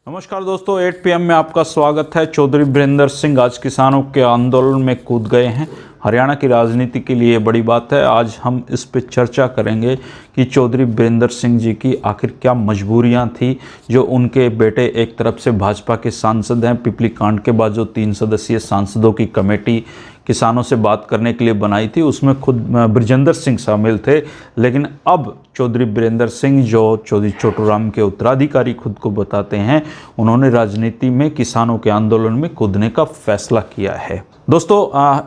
नमस्कार दोस्तों, 8 PM में आपका स्वागत है। चौधरी बीरेंद्र सिंह आज किसानों के आंदोलन में कूद गए हैं। हरियाणा की राजनीति के लिए बड़ी बात है। आज हम इस पे चर्चा करेंगे कि चौधरी बीरेंद्र सिंह जी की आखिर क्या मजबूरियां थी जो उनके बेटे एक तरफ से भाजपा के सांसद हैं। पिपली कांड के बाद जो 3 सदस्यीय सांसदों की कमेटी किसानों से बात करने के लिए बनाई थी, उसमें खुद बृजेंद्र सिंह शामिल थे। लेकिन अब चौधरी बीरेंद्र सिंह, जो चौधरी छोटूराम के उत्तराधिकारी खुद को बताते हैं, उन्होंने राजनीति में किसानों के आंदोलन में कूदने का फैसला किया है। दोस्तों,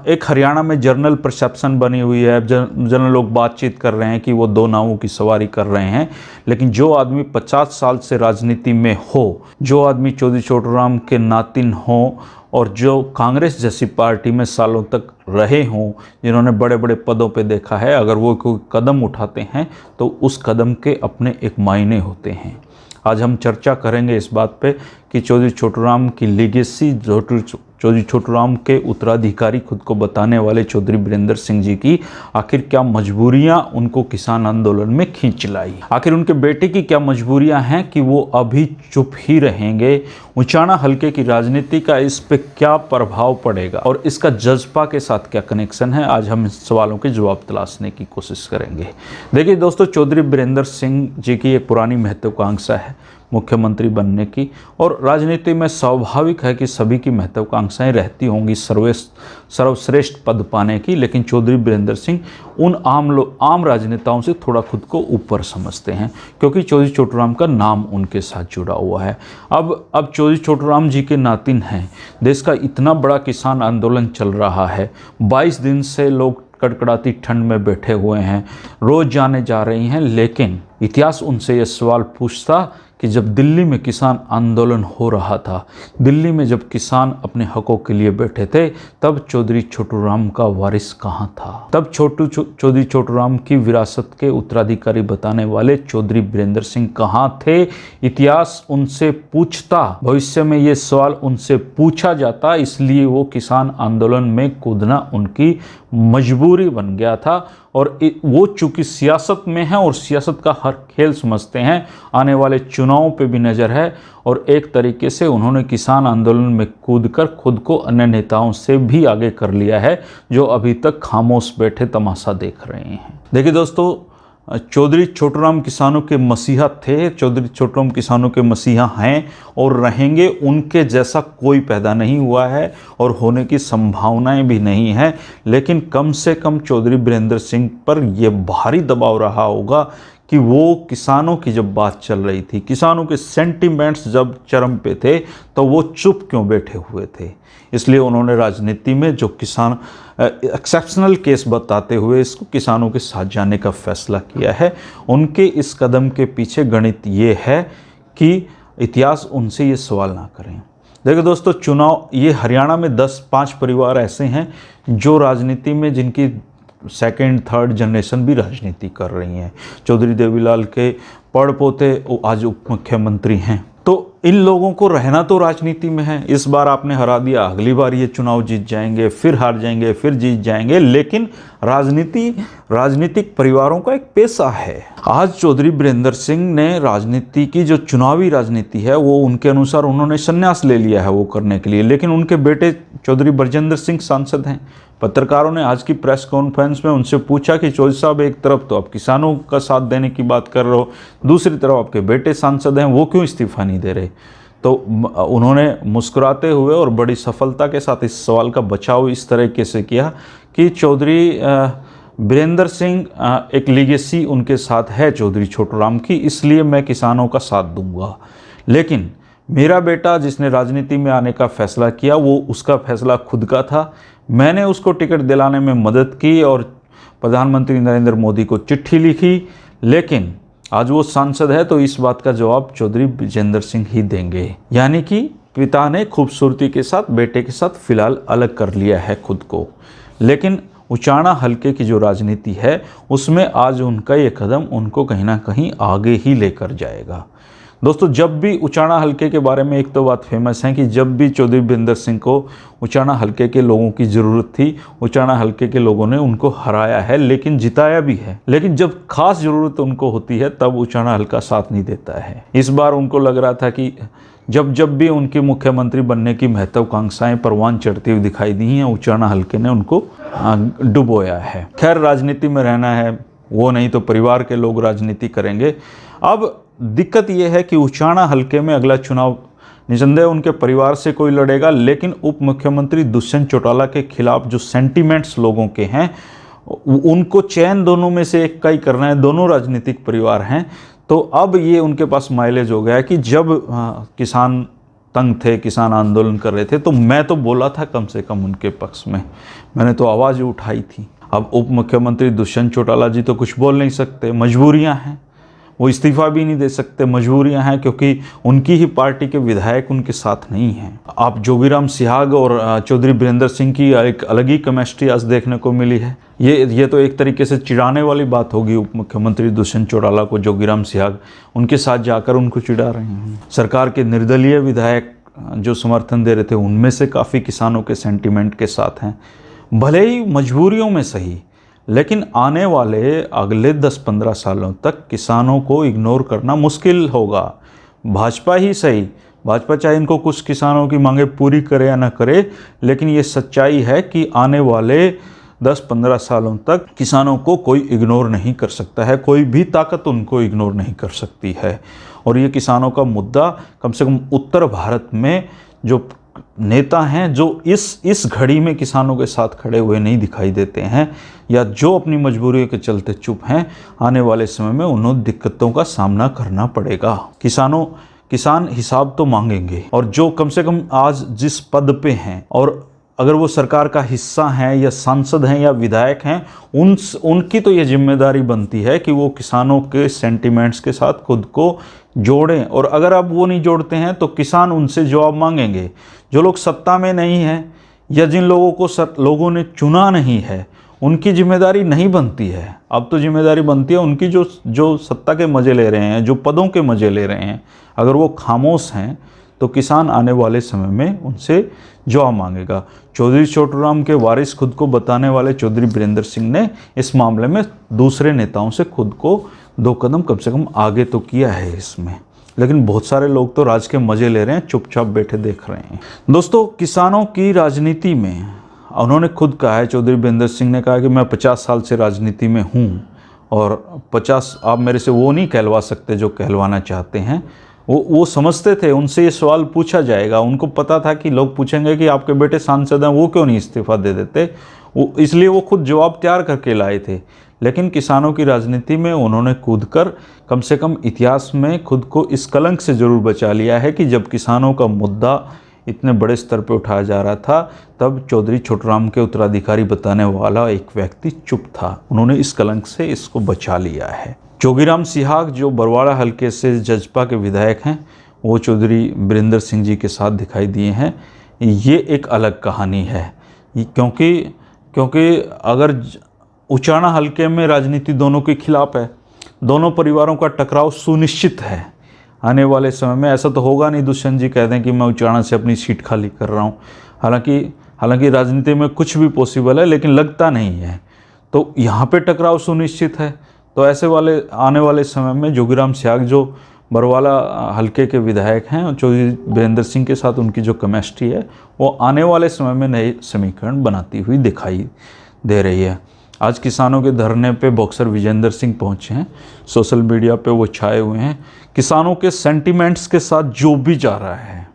एक हरियाणा में जर्नल परसेप्शन बनी हुई है। जनरल लोग बातचीत कर रहे हैं कि वो 2 नावों की सवारी कर रहे हैं। लेकिन जो आदमी 50 साल से राजनीति में हो, जो आदमी चौधरी छोटूराम के नातिन हो और जो कांग्रेस जैसी पार्टी में सालों तक रहे हों, जिन्होंने बड़े बड़े पदों पे देखा है, अगर वो कोई कदम उठाते हैं तो उस कदम के अपने एक मायने होते हैं। आज हम चर्चा करेंगे इस बात पे कि चौधरी छोटूराम की लीगेसी, चौधरी छोटूराम के उत्तराधिकारी खुद को बताने वाले चौधरी बीरेंद्र सिंह जी की आखिर क्या मजबूरियां उनको किसान आंदोलन में खींच लाई। आखिर उनके बेटे की क्या मजबूरियां हैं कि वो अभी चुप ही रहेंगे। उचाना हलके की राजनीति का इस पे क्या प्रभाव पड़ेगा और इसका जज्बा के साथ क्या कनेक्शन है, आज हम इस सवालों के जवाब तलाशने की कोशिश करेंगे। देखिए दोस्तों, चौधरी बीरेंद्र सिंह जी की एक पुरानी महत्वाकांक्षा है मुख्यमंत्री बनने की, और राजनीति में स्वाभाविक है कि सभी की महत्वाकांक्षाएं रहती होंगी सर्वश्रेष्ठ पद पाने की। लेकिन चौधरी बीरेंद्र सिंह उन आम राजनेताओं से थोड़ा खुद को ऊपर समझते हैं, क्योंकि चौधरी छोटूराम का नाम उनके साथ जुड़ा हुआ है। अब चौधरी छोटूराम जी के नातिन हैं। देश का इतना बड़ा किसान आंदोलन चल रहा है, 22 दिन से लोग कड़कड़ाती ठंड में बैठे हुए हैं, रोज जाने जा रही हैं। लेकिन इतिहास उनसे यह सवाल पूछता कि जब दिल्ली में किसान आंदोलन हो रहा था, दिल्ली में जब किसान अपने हकों के लिए बैठे थे, तब चौधरी छोटूराम का वारिस कहाँ था? तब चौधरी छोटूराम की विरासत के उत्तराधिकारी बताने वाले चौधरी बीरेंद्र सिंह कहाँ थे? इतिहास उनसे पूछता, भविष्य में ये सवाल उनसे पूछा जाता, इसलिए वो किसान आंदोलन में कूदना उनकी मजबूरी बन गया था। और वो चूंकि सियासत में हैं और सियासत का हर खेल समझते हैं, आने वाले चुनावों पे भी नज़र है, और एक तरीके से उन्होंने किसान आंदोलन में कूदकर खुद को अन्य नेताओं से भी आगे कर लिया है, जो अभी तक खामोश बैठे तमाशा देख रहे हैं। देखिए दोस्तों, चौधरी छोटूराम किसानों के मसीहा थे, चौधरी छोटूराम किसानों के मसीहा हैं और रहेंगे। उनके जैसा कोई पैदा नहीं हुआ है और होने की संभावनाएं भी नहीं हैं। लेकिन कम से कम चौधरी बीरेंद्र सिंह पर यह भारी दबाव रहा होगा कि वो किसानों की जब बात चल रही थी, किसानों के सेंटिमेंट्स जब चरम पे थे, तो वो चुप क्यों बैठे हुए थे। इसलिए उन्होंने राजनीति में जो किसान एक्सेप्शनल केस बताते हुए इसको किसानों के साथ जाने का फैसला किया है। उनके इस कदम के पीछे गणित ये है कि इतिहास उनसे ये सवाल ना करें। देखिए दोस्तों, चुनाव, ये हरियाणा में 5 परिवार ऐसे हैं जो राजनीति में, जिनकी 2nd 3rd जनरेशन भी राजनीति कर रही हैं। चौधरी देवीलाल के पड़पोते आज उप मुख्यमंत्री हैं। तो इन लोगों को रहना तो राजनीति में है। इस बार आपने हरा दिया, अगली बार ये चुनाव जीत जाएंगे, फिर हार जाएंगे, फिर जीत जाएंगे। लेकिन राजनीतिक परिवारों का एक पेशा है। आज चौधरी बीरेंद्र सिंह ने राजनीति की, जो चुनावी राजनीति है, वो उनके अनुसार उन्होंने संन्यास ले लिया है वो करने के लिए। लेकिन उनके बेटे चौधरी बृजेंद्र सिंह सांसद हैं। पत्रकारों ने आज की प्रेस कॉन्फ्रेंस में उनसे पूछा कि चौधरी साहब, एक तरफ तो आप किसानों का साथ देने की बात कर रहे हो, दूसरी तरफ आपके बेटे सांसद हैं, वो क्यों इस्तीफा नहीं दे रहे? तो उन्होंने मुस्कुराते हुए और बड़ी सफलता के साथ इस सवाल का बचाव इस तरीके से किया कि चौधरी बीरेंद्र सिंह, एक लीगेसी उनके साथ है चौधरी छोटूराम की, इसलिए मैं किसानों का साथ दूंगा। लेकिन मेरा बेटा जिसने राजनीति में आने का फैसला किया, वो उसका फैसला खुद का था। मैंने उसको टिकट दिलाने में मदद की और प्रधानमंत्री नरेंद्र मोदी को चिट्ठी लिखी। लेकिन आज वो सांसद है, तो इस बात का जवाब चौधरी बृजेंद्र सिंह ही देंगे। यानी कि पिता ने खूबसूरती के साथ बेटे के साथ फिलहाल अलग कर लिया है खुद को। लेकिन उचाना हलके की जो राजनीति है, उसमें आज उनका ये कदम उनको कहीं ना कहीं आगे ही लेकर जाएगा। दोस्तों, जब भी उचाना हलके के बारे में एक तो बात फेमस है कि जब भी चौधरी बीरेंद्र सिंह को उचाना हलके के लोगों की ज़रूरत थी, उचाना हलके के लोगों ने उनको हराया है, लेकिन जिताया भी है। लेकिन जब खास ज़रूरत उनको होती है, तब उचाना हलका साथ नहीं देता है। इस बार उनको लग रहा था कि जब जब भी उनकी मुख्यमंत्री बनने की महत्वाकांक्षाएं परवान चढ़ती हुई दिखाई दी हैं, उचाना हलके ने उनको डुबोया है। खैर, राजनीति में रहना है, वो नहीं तो परिवार के लोग राजनीति करेंगे। अब दिक्कत ये है कि उचाना हलके में अगला चुनाव निसंदेह उनके परिवार से कोई लड़ेगा, लेकिन उप मुख्यमंत्री दुष्यंत चौटाला के खिलाफ जो सेंटिमेंट्स लोगों के हैं, उनको चयन दोनों में से एक का ही करना है। दोनों राजनीतिक परिवार हैं, तो अब ये उनके पास माइलेज हो गया कि जब किसान तंग थे, किसान आंदोलन कर रहे थे, तो मैं तो बोला था कम से कम उनके पक्ष में, मैंने तो आवाज़ उठाई थी। अब उप मुख्यमंत्री दुष्यंत चौटाला जी तो कुछ बोल नहीं सकते, मजबूरियां हैं, वो इस्तीफा भी नहीं दे सकते, मजबूरियां हैं, क्योंकि उनकी ही पार्टी के विधायक उनके साथ नहीं हैं। आप जोगीराम सिहाग और चौधरी बीरेंद्र सिंह की एक अलग ही केमिस्ट्री आज देखने को मिली है। ये तो एक तरीके से चिढ़ाने वाली बात होगी उप मुख्यमंत्री दुष्यंत चौटाला को। जोगीराम सिहाग उनके साथ जाकर उनको चिढ़ा रहे हैं। सरकार के निर्दलीय विधायक जो समर्थन दे रहे थे, उनमें से काफ़ी किसानों के सेंटिमेंट के साथ हैं, भले ही मजबूरियों में सही, लेकिन आने वाले अगले 10-15 सालों तक किसानों को इग्नोर करना मुश्किल होगा। भाजपा ही सही, भाजपा चाहे इनको कुछ किसानों की मांगे पूरी करे या ना करे, लेकिन ये सच्चाई है कि आने वाले 10-15 सालों तक किसानों को कोई इग्नोर नहीं कर सकता है, कोई भी ताकत उनको इग्नोर नहीं कर सकती है। और ये किसानों का मुद्दा कम से कम उत्तर भारत में जो नेता हैं, जो इस घड़ी में किसानों के साथ खड़े हुए नहीं दिखाई देते हैं, या जो अपनी मजबूरियों के चलते चुप हैं, आने वाले समय में उन्हें दिक्कतों का सामना करना पड़ेगा। किसान हिसाब तो मांगेंगे, और जो कम से कम आज जिस पद पे हैं, और अगर वो सरकार का हिस्सा हैं या सांसद हैं या विधायक हैं, उनकी तो ये जिम्मेदारी बनती है कि वो किसानों के सेंटिमेंट्स के साथ खुद को जोड़ें। और अगर आप वो नहीं जोड़ते हैं तो किसान उनसे जवाब मांगेंगे। जो लोग सत्ता में नहीं हैं या जिन लोगों को लोगों ने चुना नहीं है, उनकी जिम्मेदारी नहीं बनती है। अब तो जिम्मेदारी बनती है उनकी जो सत्ता के मज़े ले रहे हैं, जो पदों के मज़े ले रहे हैं। अगर वो खामोश हैं तो किसान आने वाले समय में उनसे जवाब मांगेगा। चौधरी छोटूराम के वारिस खुद को बताने वाले चौधरी बीरेंद्र सिंह ने इस मामले में दूसरे नेताओं से खुद को 2 कदम कम से कम आगे तो किया है इसमें, लेकिन बहुत सारे लोग तो राज के मज़े ले रहे हैं, चुपचाप बैठे देख रहे हैं। दोस्तों, किसानों की राजनीति में उन्होंने खुद कहा है, चौधरी बीरेंद्र सिंह ने कहा कि मैं 50 साल से राजनीति में हूँ, और 50 आप मेरे से वो नहीं कहलवा सकते जो कहलवाना चाहते हैं। वो समझते थे, उनसे ये सवाल पूछा जाएगा, उनको पता था कि लोग पूछेंगे कि आपके बेटे सांसद हैं, वो क्यों नहीं इस्तीफा दे देते, इसलिए वो खुद जवाब तैयार करके लाए थे। लेकिन किसानों की राजनीति में उन्होंने कूदकर कम से कम इतिहास में खुद को इस कलंक से ज़रूर बचा लिया है कि जब किसानों का मुद्दा इतने बड़े स्तर पर उठाया जा रहा था, तब चौधरी छोटूराम के उत्तराधिकारी बताने वाला एक व्यक्ति चुप था। उन्होंने इस कलंक से इसको बचा लिया है। जोगीराम सिहाग जो बरवाड़ा हलके से जजपा के विधायक हैं, वो चौधरी बीरेंद्र सिंह जी के साथ दिखाई दिए हैं। ये एक अलग कहानी है, क्योंकि अगर उचाना हलके में राजनीति दोनों के खिलाफ है, दोनों परिवारों का टकराव सुनिश्चित है। आने वाले समय में ऐसा तो होगा नहीं दुष्यंत जी कह दें कि मैं उचाना से अपनी सीट खाली कर रहा हूँ। हालांकि राजनीति में कुछ भी पॉसिबल है, लेकिन लगता नहीं है। तो यहाँ पे टकराव सुनिश्चित है। तो ऐसे आने वाले समय में जोगीराम सिहाग जो बरवाला हलके के विधायक हैं, चौधरी बीरेंद्र सिंह के साथ उनकी जो केमिस्ट्री है, वो आने वाले समय में नए समीकरण बनाती हुई दिखाई दे रही है। आज किसानों के धरने पे बॉक्सर विजेंद्र सिंह पहुंचे हैं, सोशल मीडिया पे वो छाए हुए हैं। किसानों के सेंटिमेंट्स के साथ जो भी जा रहा है,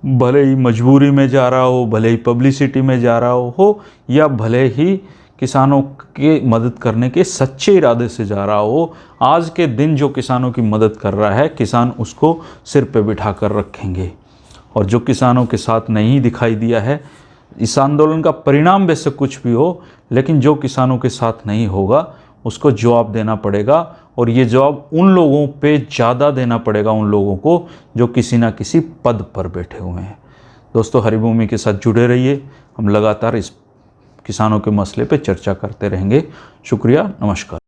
भले ही मजबूरी में जा रहा हो, भले ही पब्लिसिटी में जा रहा हो, या भले ही किसानों के मदद करने के सच्चे इरादे से जा रहा हो, आज के दिन जो किसानों की मदद कर रहा है, किसान उसको सिर पे बिठा कर रखेंगे। और जो किसानों के साथ नहीं दिखाई दिया है, इस आंदोलन का परिणाम वैसे कुछ भी हो, लेकिन जो किसानों के साथ नहीं होगा उसको जवाब देना पड़ेगा। और ये जवाब उन लोगों पे ज़्यादा देना पड़ेगा, उन लोगों को जो किसी ना किसी पद पर बैठे हुए हैं। दोस्तों, हरिभूमि के साथ जुड़े रहिए, हम लगातार इस किसानों के मसले पे चर्चा करते रहेंगे। शुक्रिया, नमस्कार।